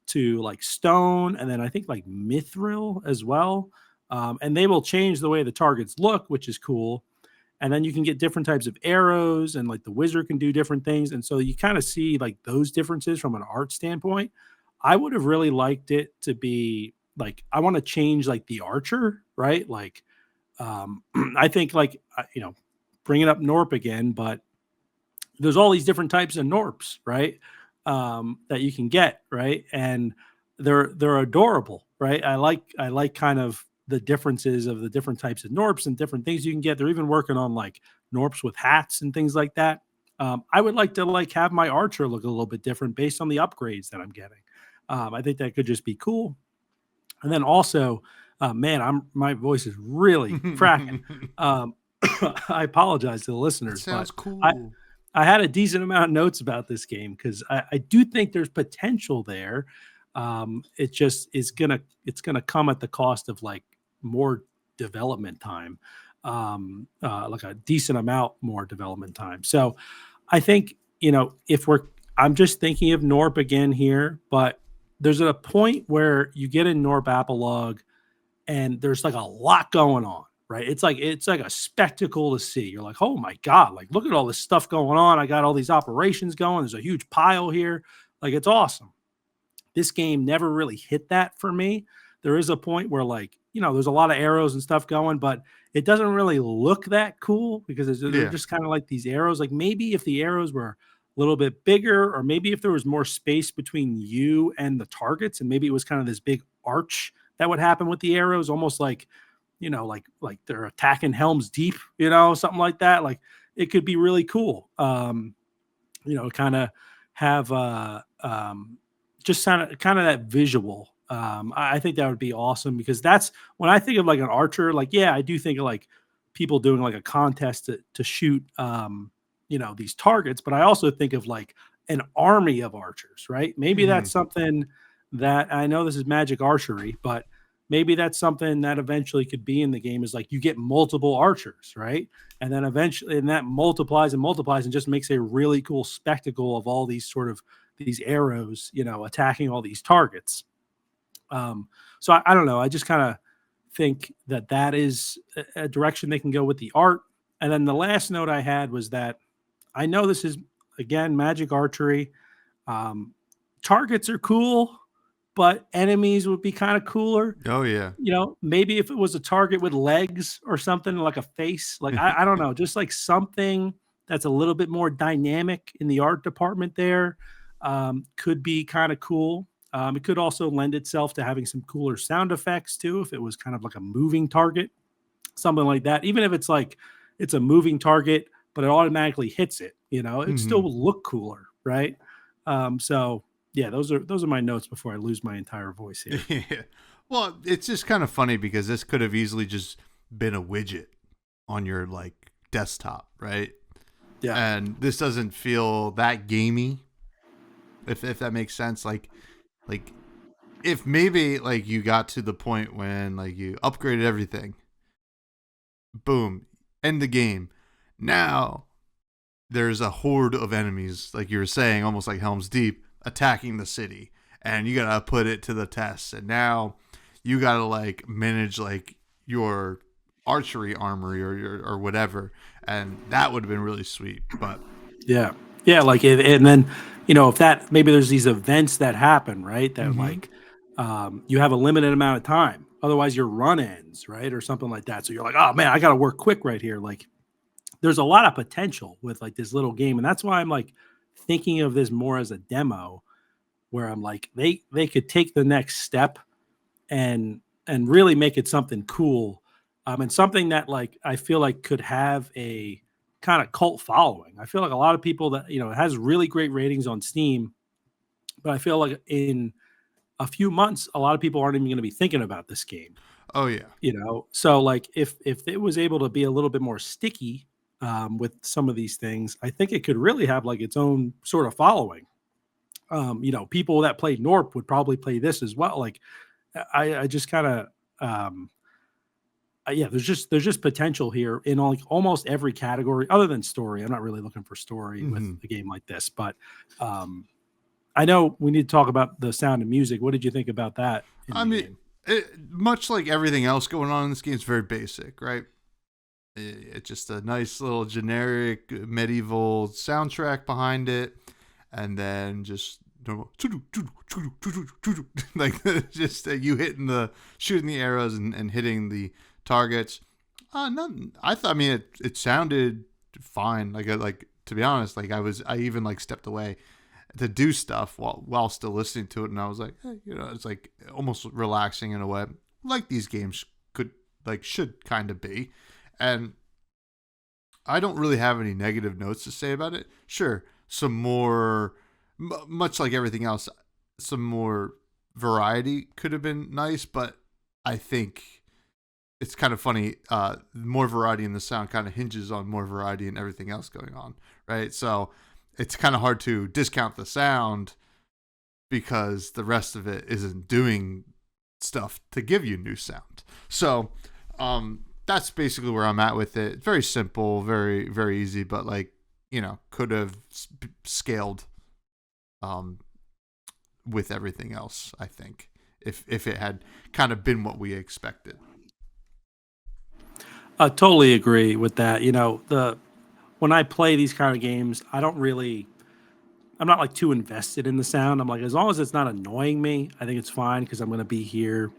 to like stone, and then I think like mithril as well. And they will change the way the targets look, which is cool. And then you can get different types of arrows, and like the wizard can do different things. And so you kind of see like those differences from an art standpoint. I would have really liked it to be like, I want to change like the archer, right? Like, I think like, bringing up Norp again, but there's all these different types of Norps, right? That you can get, right? And they're adorable, right? I like kind of the differences of the different types of Norps and different things you can get. They're even working on like Norps with hats and things like that. I would like to like have my archer look a little bit different based on the upgrades that I'm getting. I think that could just be cool. And then also, man, my voice is really cracking. I apologize to the That listeners, but sounds cool. I had a decent amount of notes about this game because I do think there's potential there. It just is it's gonna come at the cost of like more development time, like a decent amount more development time. So I think, I'm just thinking of Norp again here, but there's a point where you get in Norp apologue and there's like a lot going on, right? It's like a spectacle to see. You're like, oh my God, like look at all this stuff going on. I got all these operations going. There's a huge pile here. Like it's awesome. This game never really hit that for me. There is a point where like, there's a lot of arrows and stuff going, but it doesn't really look that cool because they're Yeah. just kind of like these arrows. Like maybe if the arrows were a little bit bigger, or maybe if there was more space between you and the targets, and maybe it was kind of this big arch that would happen with the arrows, almost like, like they're attacking Helm's Deep, something like that. Like it could be really cool. Kind of have just kind of that visual. I think that would be awesome because that's when I think of like an archer. Like, yeah, I do think of like people doing like a contest to shoot, these targets. But I also think of like an army of archers, right? Maybe that's something that I know this is Magic Archery, but maybe that's something that eventually could be in the game is like you get multiple archers, right? And then eventually, and that multiplies and just makes a really cool spectacle of all these sort of these arrows, attacking all these targets. So I don't know. I just kind of think that is a direction they can go with the art. And then the last note I had was that I know this is again Magic Archery. Targets are cool, but enemies would be kind of cooler. Oh yeah. Maybe if it was a target with legs or something like a face, like I don't know, just like something that's a little bit more dynamic in the art department there, could be kind of cool. It could also lend itself to having some cooler sound effects too, if it was kind of like a moving target, something like that. Even if it's like it's a moving target, but it automatically hits it, it'd still look cooler, right? So yeah, those are my notes before I lose my entire voice here. Yeah. Well, it's just kind of funny because this could have easily just been a widget on your like desktop, right? Yeah. And this doesn't feel that gamey, if that makes sense. Like if maybe like you got to the point when like you upgraded everything, boom, end the game. Now there's a horde of enemies, like you were saying, almost like Helm's Deep, attacking the city, and you gotta put it to the test. And now you gotta like manage like your archery armory or whatever, and that would have been really sweet. But yeah, like and then if that maybe there's these events that happen, right? That like you have a limited amount of time, otherwise your run ends, right, or something like that. So you're like, oh man, I gotta work quick right here. Like there's a lot of potential with like this little game, and that's why I'm like thinking of this more as a demo, where I'm like they could take the next step and really make it something cool, and something that like I feel like could have a kind of cult following. I feel like a lot of people that it has really great ratings on Steam, but I feel like in a few months a lot of people aren't even going to be thinking about this game. Oh yeah. So like if it was able to be a little bit more sticky with some of these things, I think it could really have like its own sort of following. People that play Gnorp would probably play this as well. Like I just kind of yeah, there's just potential here in like almost every category other than story. I'm not really looking for story with Mhm. a game like this, but I know we need to talk about the sound and music. What did you think about that in I the mean, game? much like everything else going on in this game, it's very basic, right? It's just a nice little generic medieval soundtrack behind it, and then just normal like just you hitting the shooting the arrows and hitting the targets. Nothing. I mean, it sounded fine. Like to be honest, like I even like stepped away to do stuff while still listening to it, and I was like, hey, it's like almost relaxing in a way, like these games could should kind of be, and I don't really have any negative notes to say about it. Sure, some more, much like everything else, some more variety could have been nice, but I think it's kind of funny. More variety in the sound kind of hinges on more variety in everything else going on, right? So it's kind of hard to discount the sound because the rest of it isn't doing stuff to give you new sound. So that's basically where I'm at with it. Very simple, very very easy, but could have scaled with everything else. I think if it had kind of been what we expected. I totally agree with that. The when I play these kind of games, I'm not like too invested in the sound. I'm like, as long as it's not annoying me, I think it's fine because I'm going to be here,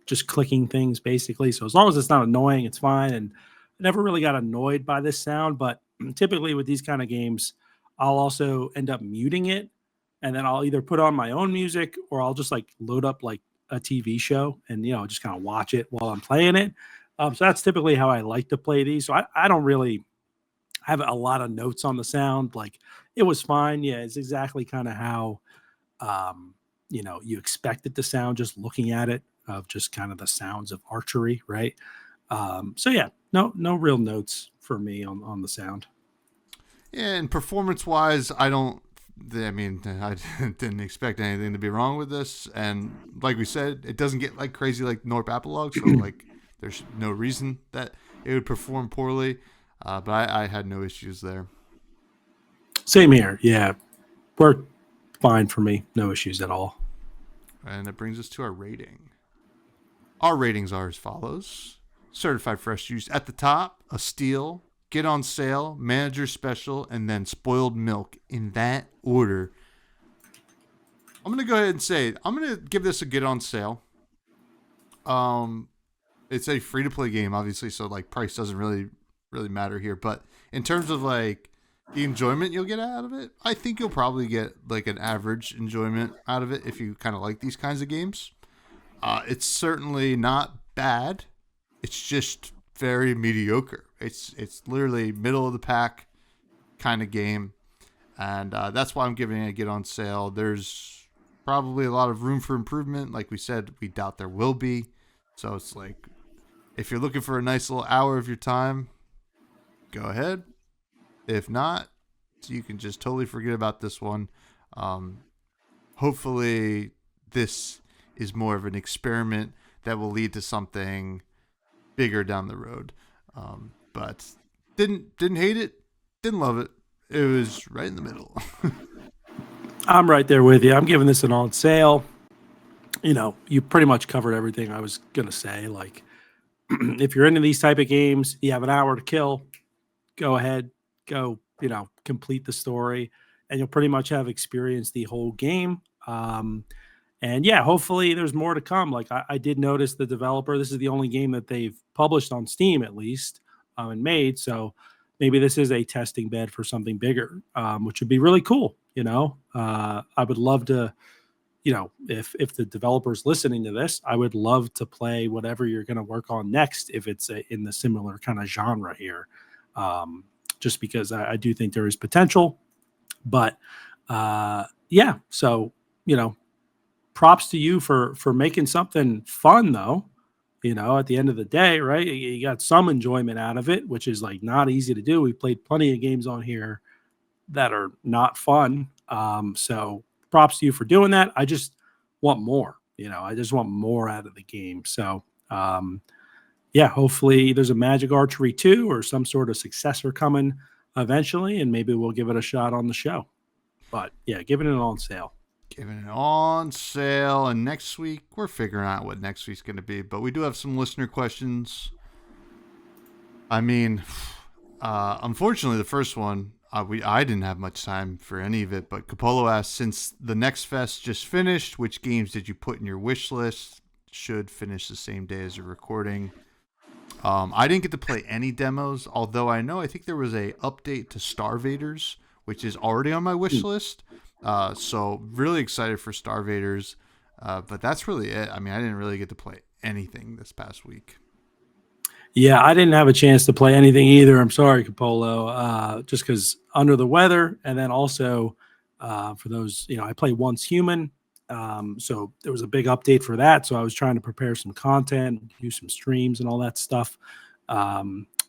just clicking things basically. So as long as it's not annoying, it's fine. And I never really got annoyed by this sound, but typically with these kind of games, I'll also end up muting it, and then I'll either put on my own music or I'll just like load up like a TV show and just kind of watch it while I'm playing it. So that's typically how I like to play these. So I don't really have a lot of notes on the sound. Like it was fine. Yeah, it's exactly kind of how you expect it to sound just looking at it, of just kind of the sounds of archery, right? So yeah, no real notes for me on the sound. And performance wise, I don't. I mean, I didn't expect anything to be wrong with this, and like we said, it doesn't get like crazy like Norp apologue, so like there's no reason that it would perform poorly. But I had no issues there. Same here. Yeah, worked fine for me. No issues at all. And that brings us to our rating. Our ratings are as follows: certified fresh juice at the top, a steal, get on sale, manager special, and then spoiled milk in that order. I'm gonna go ahead and say I'm gonna give this a get on sale. Um, it's a free to play game, obviously, so like price doesn't really matter here. But in terms of like the enjoyment you'll get out of it, I think you'll probably get like an average enjoyment out of it if you kind of like these kinds of games. It's certainly not bad. It's just very mediocre. It's literally middle of the pack kind of game, and that's why I'm giving it a get on sale. There's probably a lot of room for improvement. Like we said, we doubt there will be. So it's like if you're looking for a nice little hour of your time, go ahead. If not, you can just totally forget about this one. Um, Hopefully, this is more of an experiment that will lead to something bigger down the road. But didn't hate it, didn't love it. It was right in the middle. I'm right there with you. I'm giving this an on sale. You pretty much covered everything I was gonna say. Like, if you're into these type of games, you have an hour to kill. Go ahead, go. Complete the story, and you'll pretty much have experienced the whole game. And yeah, hopefully there's more to come. Like I did notice the developer. This is the only game that they've published on Steam, at least, and made. So maybe this is a testing bed for something bigger, which would be really cool. I would love to. If the developer's listening to this, I would love to play whatever you're going to work on next, if it's in the similar kind of genre here. Just because I do think there is potential, but yeah. So props to you for making something fun though. at the end of the day, right? You got some enjoyment out of it, which is like not easy to do. We played plenty of games on here that are not fun. So props to you for doing that. I just want more, I just want more out of the game. So, yeah, hopefully there's a Magic Archery 2 or some sort of successor coming eventually, and maybe we'll give it a shot on the show. But yeah, giving it on sale. Giving it on sale. And next week, we're figuring out what next week's going to be. But we do have some listener questions. I mean, unfortunately, the first one, I didn't have much time for any of it. But Capolo asked, since the next fest just finished, which games did you put in your wish list? Should finish the same day as your recording. I didn't get to play any demos, although I think there was a update to Starvaders, which is already on my wish list. So really excited for Starvaders. But that's really it. I mean, I didn't really get to play anything this past week. Yeah, I didn't have a chance to play anything either. I'm sorry, Capolo, just because under the weather. And then also for those, I play Once Human. So there was a big update for that. So I was trying to prepare some content, do some streams and all that stuff,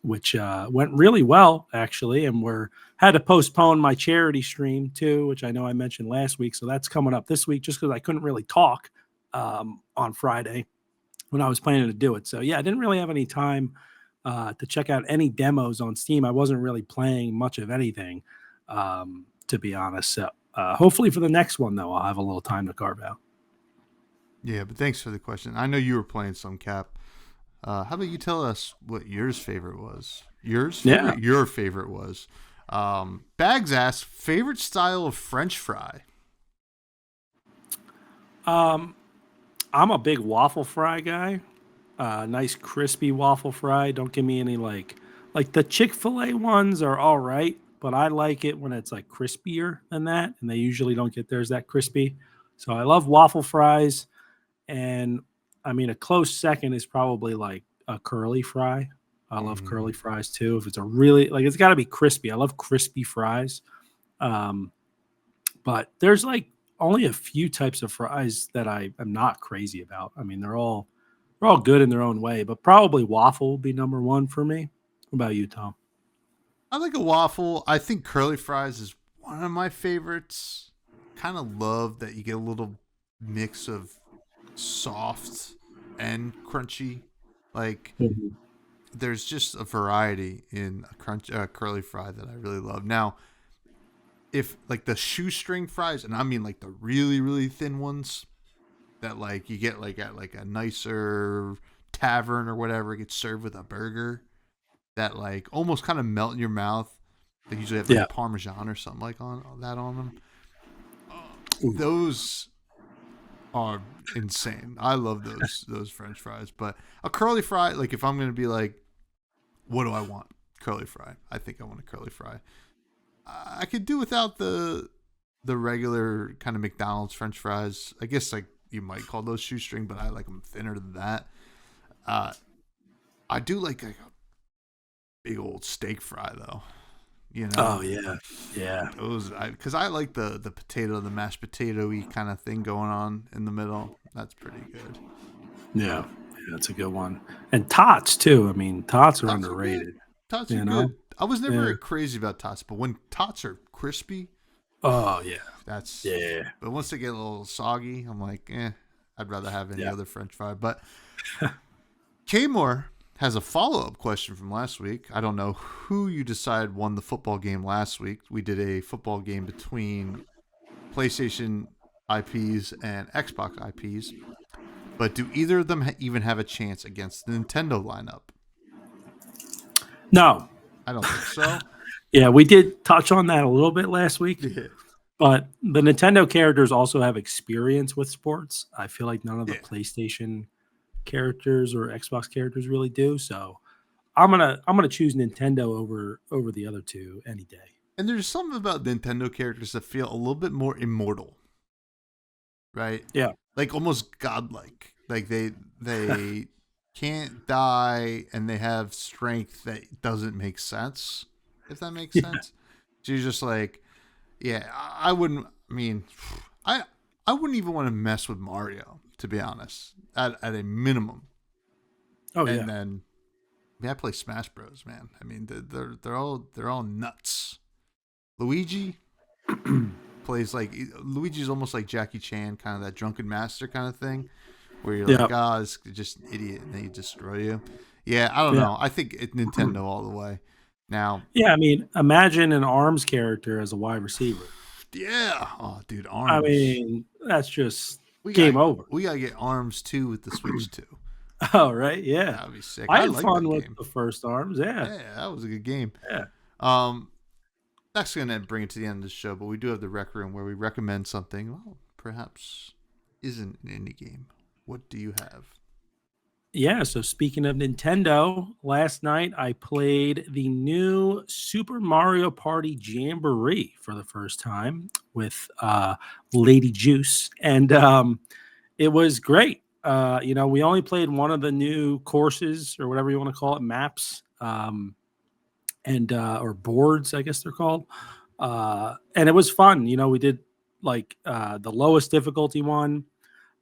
which went really well, actually. And had to postpone my charity stream too, which I know I mentioned last week. So that's coming up this week just because I couldn't really talk on Friday when I was planning to do it. So yeah, I didn't really have any time to check out any demos on Steam. I wasn't really playing much of anything, to be honest. So hopefully for the next one, though, I'll have a little time to carve out. Yeah, but thanks for the question. I know you were playing some, Cap. How about you tell us what yours favorite was? Yours? Favorite? Yeah. Your favorite was. Bags asked, favorite style of French fry? I'm a big waffle fry guy. Nice crispy waffle fry. Don't give me any like the Chick-fil-A ones are all right, but I like it when it's like crispier than that, and they usually don't get theirs that crispy. So I love waffle fries, and I mean a close second is probably like a curly fry. I love curly fries too. If it's a really it's got to be crispy. I love crispy fries. But there's like only a few types of fries that I am not crazy about. I mean, they're all good in their own way, but probably waffle would be number one for me. What about you, Tom? I like a waffle. I think curly fries is one of my favorites. Kind of love that you get a little mix of soft and crunchy. Like there's just a variety in a curly fry that I really love. Now, if like the shoestring fries, and I mean like the really, really thin ones that like you get like at like a nicer tavern or whatever, gets served with a burger that like almost kind of melt in your mouth. They usually have like Parmesan or something like on them. Those are insane. I love those French fries. But a curly fry, like if I'm gonna be like, what do I want? Curly fry. I think I want a curly fry. I could do without the regular kind of McDonald's French fries. I guess like you might call those shoestring, but I like them thinner than that. I do like a big old steak fry though. Oh yeah. Those because I like the potato, the mashed potato-y kind of thing going on in the middle. That's pretty good. Yeah, that's a good one. And tots too. I mean, tots are underrated. Tots are good. I was never crazy about tots, but when tots are crispy, oh yeah, that's But once they get a little soggy, I'm like, I'd rather have any other French fry. But K-Moore has a follow-up question from last week. I don't know who you decide won the football game last week. We did a football game between PlayStation IPs and Xbox IPs. But do either of them even have a chance against the Nintendo lineup? No. I don't think so. Yeah, we did touch on that a little bit last week. Yeah. But the Nintendo characters also have experience with sports. I feel like none of the PlayStation characters or Xbox characters really do. So I'm gonna choose Nintendo over the other two any day. And there's something about Nintendo characters that feel a little bit more immortal. Right? Yeah. Like almost godlike. Like they can't die and they have strength that doesn't make sense, if that makes sense. So you're just like, I wouldn't even want to mess with Mario, to be honest, at a minimum. Oh And yeah. then I play Smash Bros. Man, I mean they're all nuts. Luigi plays like Luigi's almost like Jackie Chan, kind of that drunken master kind of thing, where you're like, Yeah. it's just an idiot, and they destroy you. Yeah, I don't Yeah. know. I think Nintendo all the way. Now, Yeah. I mean, imagine an arms character as a wide receiver. yeah, oh dude, I arms. mean, that's just We got game over. we gotta get arms too with the Switch too. Oh, right. Yeah. That would be sick. I I had like fun that with game. the first arms. Yeah. Yeah, that was a good game. Yeah. Um, that's gonna bring it to the end of the show, but we do have the rec room where we recommend something. Well, perhaps isn't an indie game. What do you have? Yeah. So speaking of Nintendo, last night I played the new Super Mario Party Jamboree for the first time with Lady Juice. And it was great. We only played one of the new courses or whatever you want to call it, maps, and or boards, I guess they're called. And it was fun. We did like the lowest difficulty one.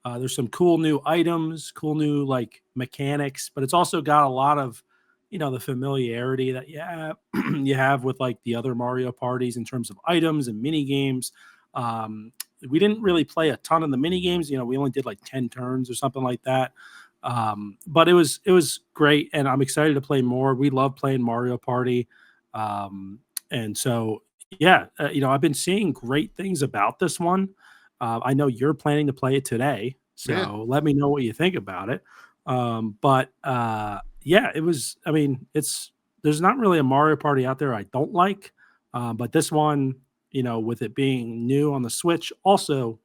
There's some cool new items, cool new like mechanics, but it's also got a lot of, the familiarity that you have with like the other Mario parties in terms of items and mini games. We didn't really play a ton of the mini games. We only did like 10 turns or something like that. But it was great, and I'm excited to play more. We love playing Mario Party, and so yeah, I've been seeing great things about this one. I know you're planning to play it today, Yeah, so let me know what you think about it. But yeah, it was. I mean, there's not really a Mario Party out there I don't like, but this one, with it being new on the Switch, also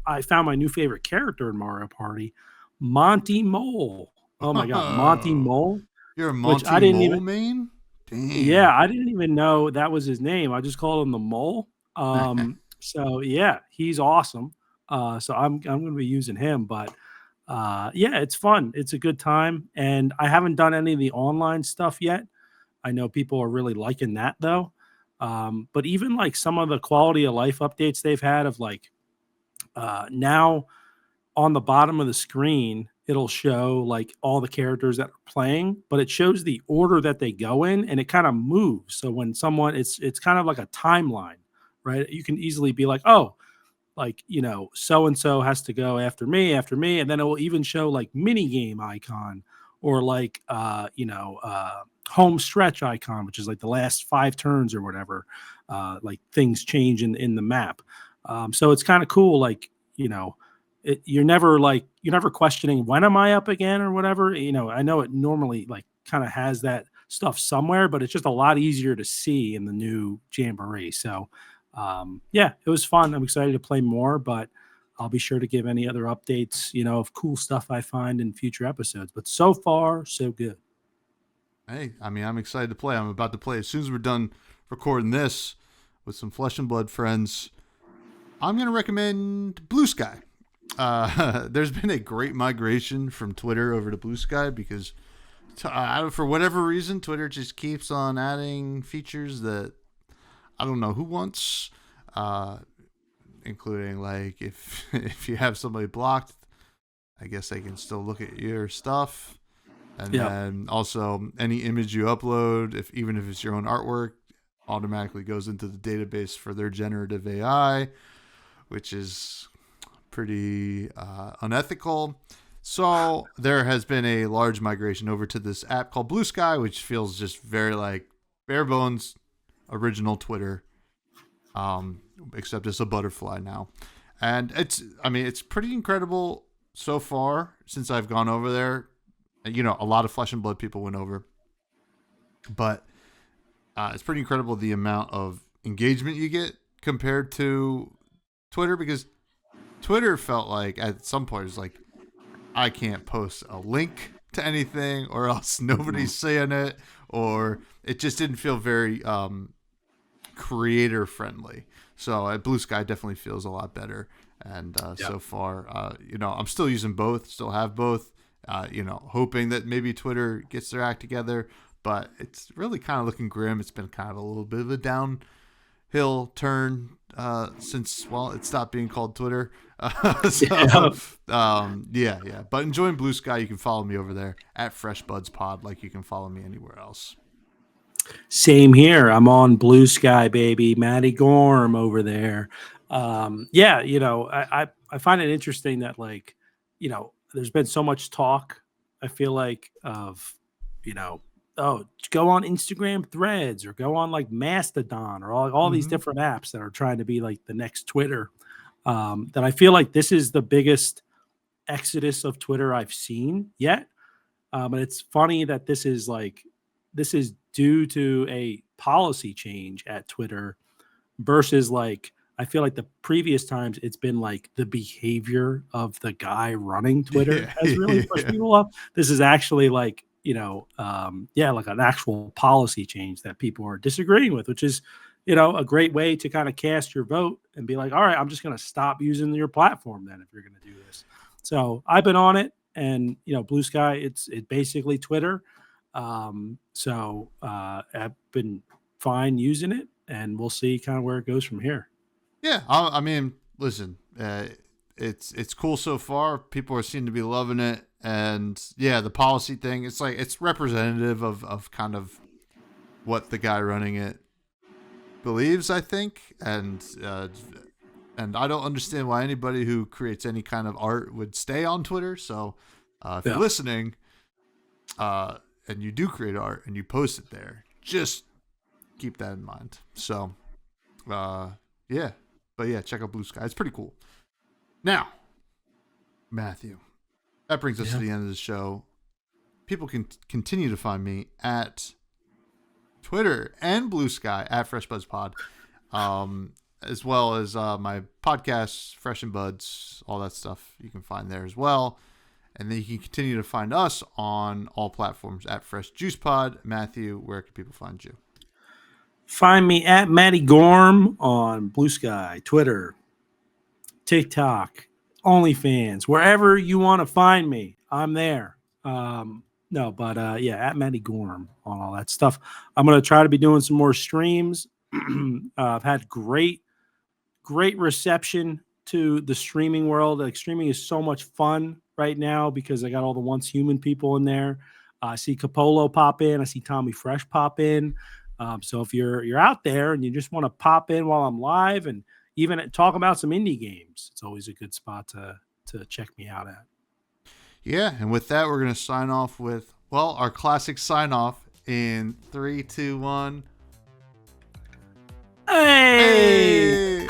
I found my new favorite character in Mario Party, Monty Mole. Oh my god, Monty oh, Mole, you're a which Monty Mole main. yeah, Damn. I didn't even know that was his name. I just called him the Mole. So yeah, he's awesome. So I'm gonna be using him, but yeah, it's fun. It's a good time, and I haven't done any of the online stuff yet. I know people are really liking that though. But even like some of the quality of life updates they've had of like now on the bottom of the screen, it'll show like all the characters that are playing, but it shows the order that they go in and it kind of moves. So when someone it's kind of like a timeline, right? You can easily be like, "Oh, like, so and so has to go after me," and then it will even show like mini game icon or like home stretch icon, which is like the last 5 turns or whatever. Like things change in the map. So it's kind of cool like, you know, you're never questioning when am I up again or whatever. I know it normally like kind of has that stuff somewhere, but it's just a lot easier to see in the new Jamboree. So yeah, it was fun. I'm excited to play more, but I'll be sure to give any other updates, of cool stuff I find in future episodes. But so far, so good. Hey, I mean, I'm excited to play. I'm about to play as soon as we're done recording this with some flesh and blood friends. I'm going to recommend Blue Sky. There's been a great migration from Twitter over to Blue Sky because, for whatever reason, Twitter just keeps on adding features that I don't know who wants, including like if if you have somebody blocked, I guess they can still look at your stuff. And Yeah. then also any image you upload, even if it's your own artwork, automatically goes into the database for their generative AI, which is pretty unethical. So there has been a large migration over to this app called Blue Sky, which feels just very like bare bones original Twitter, except it's a butterfly now. And it's pretty incredible so far since I've gone over there. A lot of flesh and blood people went over, but it's pretty incredible the amount of engagement you get compared to Twitter, because Twitter felt like at some point it's like I can't post a link to anything or else nobody's saying it, or it just didn't feel very creator friendly. So Blue Sky definitely feels a lot better. And Yeah. so far, I'm still using both, still have both. Hoping that maybe Twitter gets their act together, but it's really kind of looking grim. It's been kind of a little bit of a hill turn since, well, it stopped being called Twitter. Yeah. But enjoying Blue Sky, you can follow me over there at Fresh Buds Pod, like you can follow me anywhere else. Same here. I'm on Blue Sky, baby. Matty Gorm over there. Yeah, I find it interesting that, like, there's been so much talk, I feel like, of, oh, go on Instagram Threads or go on like Mastodon or all these different apps that are trying to be like the next Twitter. That I feel like this is the biggest exodus of Twitter I've seen yet. But it's funny that this is due to a policy change at Twitter versus, like, I feel like the previous times it's been like the behavior of the guy running Twitter has really pushed people up. This is actually like, like an actual policy change that people are disagreeing with, which is, a great way to kind of cast your vote and be like, all right, I'm just going to stop using your platform then if you're going to do this. So I've been on it, and, Blue Sky, it's basically Twitter. So I've been fine using it, and we'll see kind of where it goes from here. Yeah, I mean, listen, it's cool so far. People seem to be loving it, and yeah, the policy thing, it's like it's representative of kind of what the guy running it believes, I think, and I don't understand why anybody who creates any kind of art would stay on Twitter. So if you're listening, and you do create art and you post it there, just keep that in mind. So, yeah. But yeah, check out Blue Sky. It's pretty cool. Now, Matthew, that brings us to the end of the show. People can continue to find me at Twitter and Blue Sky at Fresh Buds Pod, as well as my podcasts, Fresh and Buds, all that stuff you can find there as well. And then you can continue to find us on all platforms at Fresh Juice Pod. Matthew, where can people find you? Find me at Matty Gorm on Blue Sky, Twitter, TikTok, OnlyFans, wherever you want to find me, I'm there. At Matty Gorm on all that stuff. I'm going to try to be doing some more streams. I've had great reception to the streaming world. Like, streaming is so much fun right now because I got all the Once Human people in there. I see Capolo pop in. I see Tommy Fresh pop in. So if you're out there and you just want to pop in while I'm live and even talk about some indie games, it's always a good spot to check me out at. Yeah, and with that, we're going to sign off with, well, our classic sign off in 3, 2, 1. Hey!